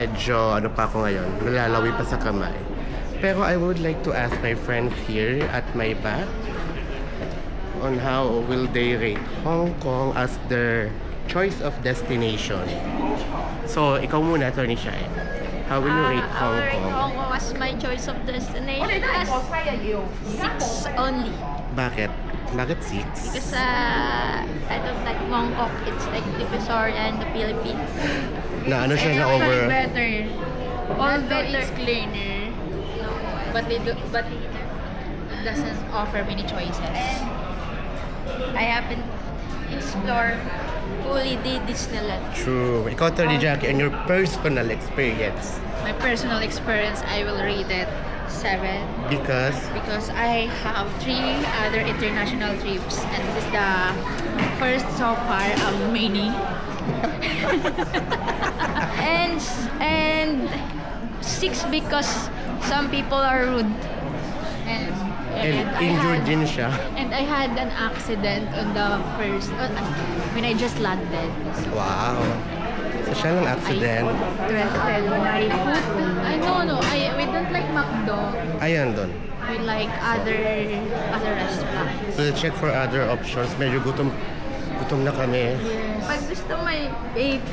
Medyo ano pa ako ngayon, nalalawi pa sa kamay. Pero I would like to ask my friends here at my back on how will they rate Hong Kong as their choice of destination. So, ikaw muna, Atty. Shai. How will you rate Hong Hong Kong? Kong was my choice of destination as 6 only. Bakit? Bakit 6? Because I don't like Mongkok. It's like Divisoria and the Philippines. Na ano siya na It's over... better. Although better. it's cleaner, but it doesn't offer many choices. I haven't explored fully the Disneyland. True. Ikaw, Atty. Jackie, and your personal experience. My personal experience, I will rate it 7 Because... because I have 3 other international trips, and this is the first so far of many. And 6 because some people are rude. And And I injured had- din siya. And I had an accident on the first when I just landed. Wow. So siya ng accident. Twisted my foot. We don't like McDo. Ayun doon. We like other restaurants. We'll check for other options. Medyo gutom na kami. Pag gusto may vape